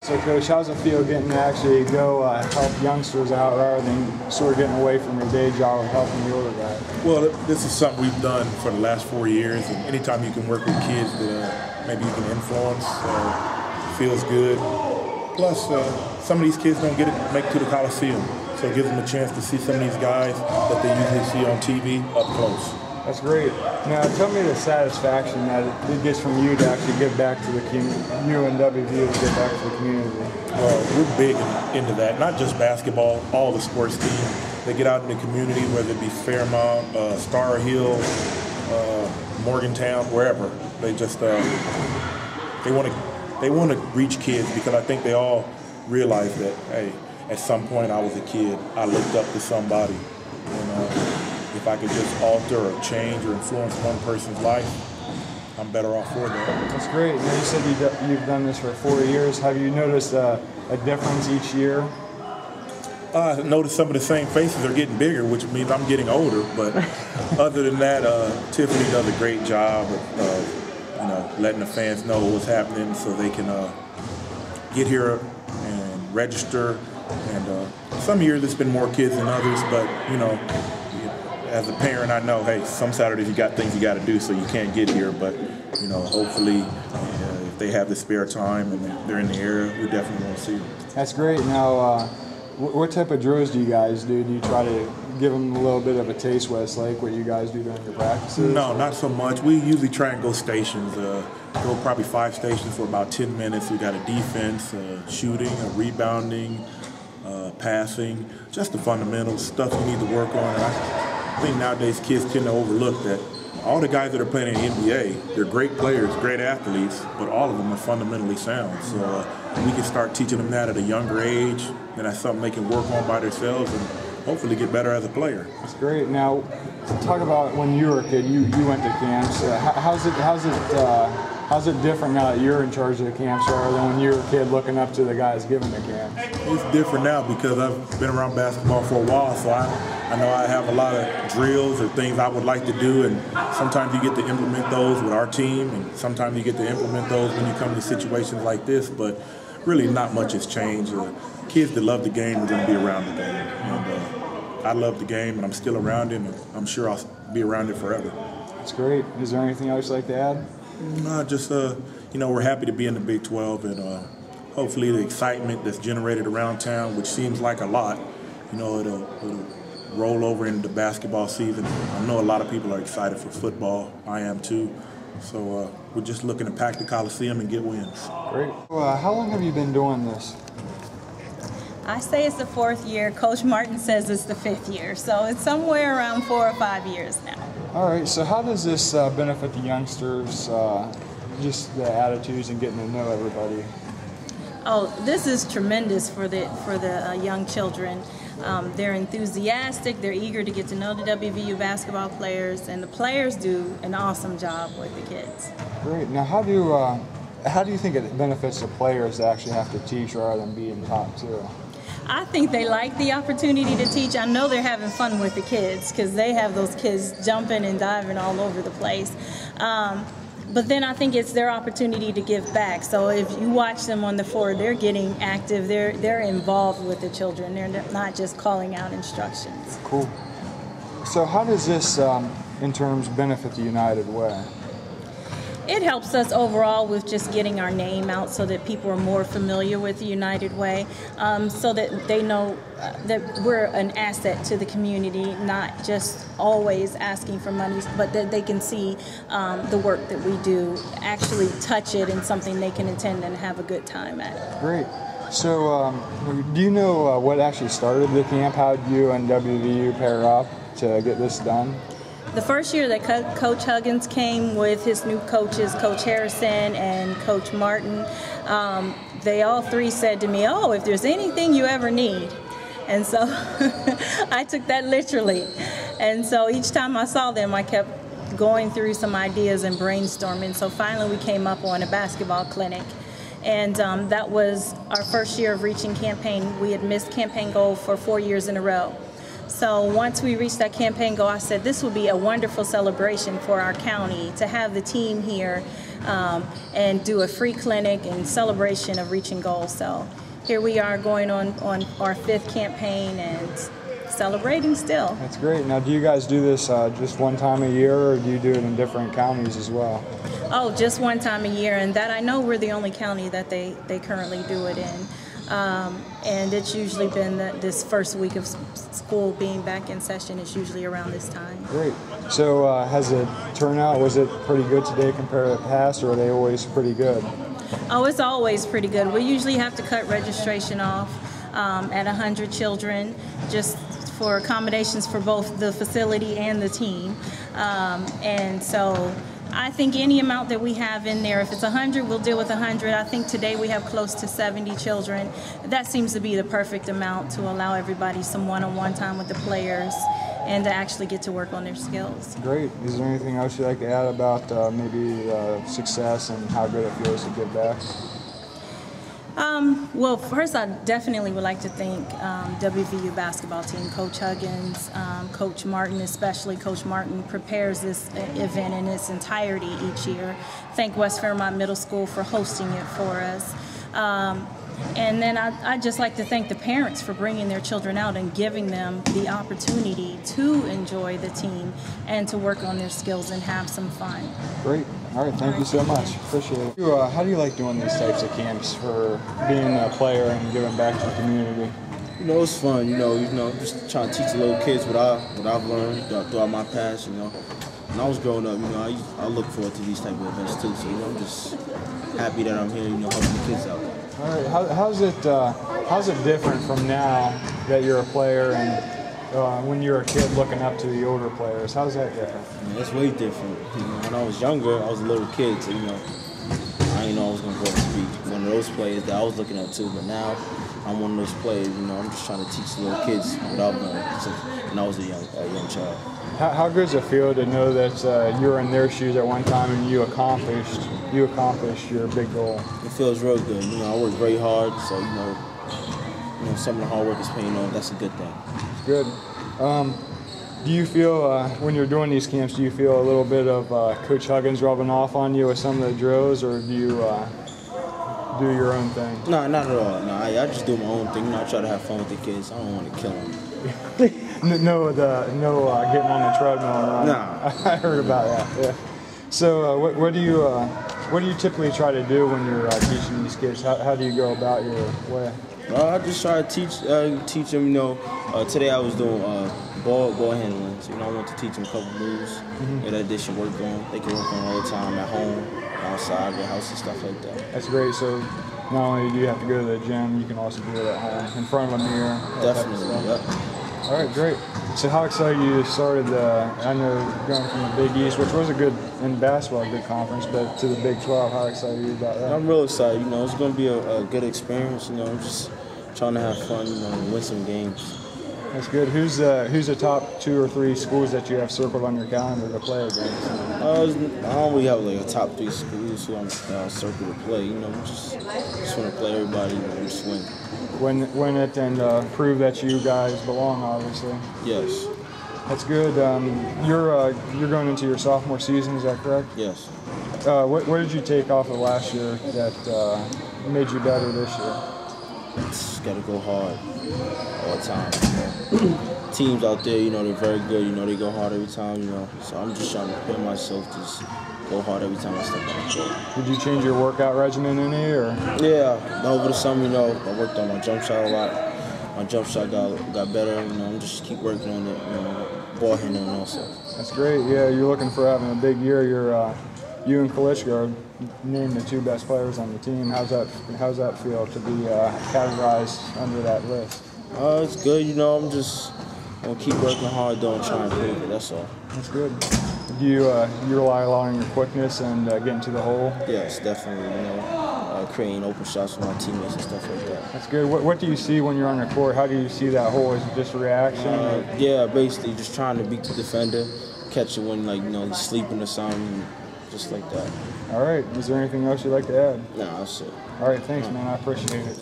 So, Coach, how's it feel getting to actually go help youngsters out rather than sort of getting away from your day job of helping the older guys? Well, this is something we've done for the last 4 years, and anytime you can work with kids that maybe you can influence, feels good. Plus, some of these kids don't make it to the Coliseum, so it gives them a chance to see some of these guys that they usually see on TV up close. That's great. Now, tell me the satisfaction that it gets from you to actually give back to the community, you and WVU to give back to the community. Well, we're big into that, not just basketball, all the sports teams. They get out in the community, whether it be Fairmount, Star Hill, Morgantown, wherever. They just they want to reach kids, because I think they all realize that, hey, at some point I was a kid, I looked up to somebody, and if I could just alter or change or influence one person's life, I'm better off for that. That's great. Now, you said you've done this for 4 years. Have you noticed a difference each year? I noticed some of the same faces are getting bigger, which means I'm getting older. But other than that, Tiffany does a great job of letting the fans know what's happening, so they can get here and register. And some years it's been more kids than others, but as a parent, I know, hey, some Saturdays you got things you got to do, so you can't get here. But hopefully, if they have the spare time and they're in the area, we definitely want to see them. That's great. Now, what type of drills do you guys do? Do you try to give them a little bit of a taste what it's like, what you guys do during your practices? No, not so much. We usually try and go stations. Go probably 5 stations for about 10 minutes. We got a defense, shooting, rebounding, passing, just the fundamentals, stuff you need to work on. And I think nowadays kids tend to overlook that all the guys that are playing in the NBA, they're great players, great athletes, but all of them are fundamentally sound. So we can start teaching them that at a younger age, and that's something they can work on by themselves and hopefully get better as a player. That's great. Now, talk about when you were a kid, you went to camps. How's it different now that you're in charge of the camps rather than when you were a kid looking up to the guys giving the camps? It's different now because I've been around basketball for a while, so I know I have a lot of drills or things I would like to do, and sometimes you get to implement those with our team, and sometimes you get to implement those when you come to situations like this, but really not much has changed. Kids that love the game are going to be around the game, and I love the game, and I'm still around it, and I'm sure I'll be around it forever. That's great. Is there anything else you'd like to add? No, just, we're happy to be in the Big 12, and hopefully the excitement that's generated around town, which seems like a lot, it'll roll over into the basketball season. I know a lot of people are excited for football. I am too. So we're just looking to pack the Coliseum and get wins. Great. Well, how long have you been doing this? I say it's the 4th year. Coach Martin says it's the 5th year. So it's somewhere around 4 or 5 years now. All right. So how does this benefit the youngsters, just the attitudes and getting to know everybody? Oh, this is tremendous for the young children. They're enthusiastic. They're eager to get to know the WVU basketball players, and the players do an awesome job with the kids. Great. Now, how do you think it benefits the players to actually have to teach rather than being taught too? I think they like the opportunity to teach. I know they're having fun with the kids because they have those kids jumping and diving all over the place. But then I think it's their opportunity to give back. So if you watch them on the floor, they're getting active. They're involved with the children. They're not just calling out instructions. Cool. So how does this, in terms, benefit the United Way? It helps us overall with just getting our name out so that people are more familiar with the United Way, so that they know that we're an asset to the community, not just always asking for money, but that they can see the work that we do, actually touch it, and something they can attend and have a good time at. Great. So do you know what actually started the camp? How did you and WVU pair up to get this done? The first year that Coach Huggins came with his new coaches, Coach Harrison and Coach Martin, they all three said to me, "Oh, if there's anything you ever need." And so I took that literally. And so each time I saw them, I kept going through some ideas and brainstorming. So finally we came up on a basketball clinic. And that was our first year of reaching campaign. We had missed campaign goal for 4 years in a row. So once we reached that campaign goal, I said this would be a wonderful celebration for our county to have the team here and do a free clinic in celebration of reaching goals. So here we are going on our 5th campaign and celebrating still. That's great. Now, do you guys do this just one time a year, or do you do it in different counties as well? Oh, just one time a year, and that I know we're the only county that they currently do it in. And it's usually been this first week of school being back in session. It's usually around this time. Great. So has the turnout, was it pretty good today compared to the past, or are they always pretty good? Oh, it's always pretty good. We usually have to cut registration off at 100 children just for accommodations for both the facility and the team. And so I think any amount that we have in there, if it's 100, we'll deal with 100. I think today we have close to 70 children. That seems to be the perfect amount to allow everybody some one-on-one time with the players and to actually get to work on their skills. Great. Is there anything else you'd like to add about maybe success and how good it feels to give back? Well, first, I definitely would like to thank WVU basketball team, Coach Huggins, Coach Martin, especially Coach Martin prepares this event in its entirety each year. Thank West Virginia Middle School for hosting it for us. And then I'd just like to thank the parents for bringing their children out and giving them the opportunity to enjoy the team and to work on their skills and have some fun. Great. All right, thank you so much. Appreciate it. How do you like doing these types of camps for being a player and giving back to the community? You know, it's fun. You know, just trying to teach the little kids what I've learned throughout my past. You know, when I was growing up, you know, I look forward to these type of events too. So, you know, I'm just happy that I'm here. You know, helping the kids out. All right, how's it different from now that you're a player and when you're a kid looking up to the older players? How's that different? Yeah, it's way different. You know, when I was younger, I was a little kid, so, you know, I didn't know I was going to grow up to be one of those players that I was looking up to. But now, I'm one of those players. You know, I'm just trying to teach the little kids what I've learned since when I was a young child. How good does it feel to know that you were in their shoes at one time and you accomplished your big goal? It feels real good. You know, I worked very hard, so you know, some of the hard work is paying off. That's a good thing. Good. Do you feel, when you're doing these camps, do you feel a little bit of Coach Huggins rubbing off on you with some of the drills, or do you do your own thing? No, not at all. No, I just do my own thing. You know, I try to have fun with the kids. I don't want to kill them. no getting on the treadmill and running. No. I heard about that. Yeah. So, what do you typically try to do when you're teaching these kids? How do you go about your way? I just try to teach them. You know, today I was doing ball handling. So, you know, I want to teach them a couple moves that they should work on. They can work on all the time at home, outside their house, and stuff like that. That's great. So, not only do you have to go to the gym, you can also do it at home in front of a mirror. Definitely. Yep. All right, great. So how excited you started I know going from the Big East, which was a good, in basketball, a good conference, but to the Big 12, how excited are you about that? I'm real excited. You know, it's going to be a good experience. You know, I'm just trying to have fun, you know, and win some games. That's good. Who's the top 2 or 3 schools that you have circled on your calendar to play against? I don't really have like a top 3 schools who I'm circled to play. You know, just want to play everybody and just win. Win it and prove that you guys belong, obviously. Yes. That's good. You're going into your sophomore season, is that correct? Yes. What did you take off of last year that made you better this year? Just got to go hard all the time. You know? Teams out there, you know, they're very good. You know, they go hard every time, you know. So I'm just trying to prepare myself to just go hard every time I step on the court. Did you change your workout regimen any, or? Yeah, over the summer, you know, I worked on my jump shot a lot. My jump shot got better. You know, I'm just keep working on it. You know, ball handling also. That's great. Yeah, you're looking for having a big year. You and Kalishka are named the 2 best players on the team. How's that feel to be categorized under that list? It's good. You know, I'm just gonna keep working hard, though, and try and prove it. That's all. That's good. Do you rely a lot on your quickness and getting to the hole? Yes, definitely. You know, creating open shots for my teammates and stuff like that. That's good. What do you see when you're on the court? How do you see that hole? Is it just reaction? Yeah, basically just trying to beat the defender, catch it when, like, you know, he's sleeping or something, just like that. All right. Is there anything else you'd like to add? No, that's it. All right. Thanks, man. I appreciate it.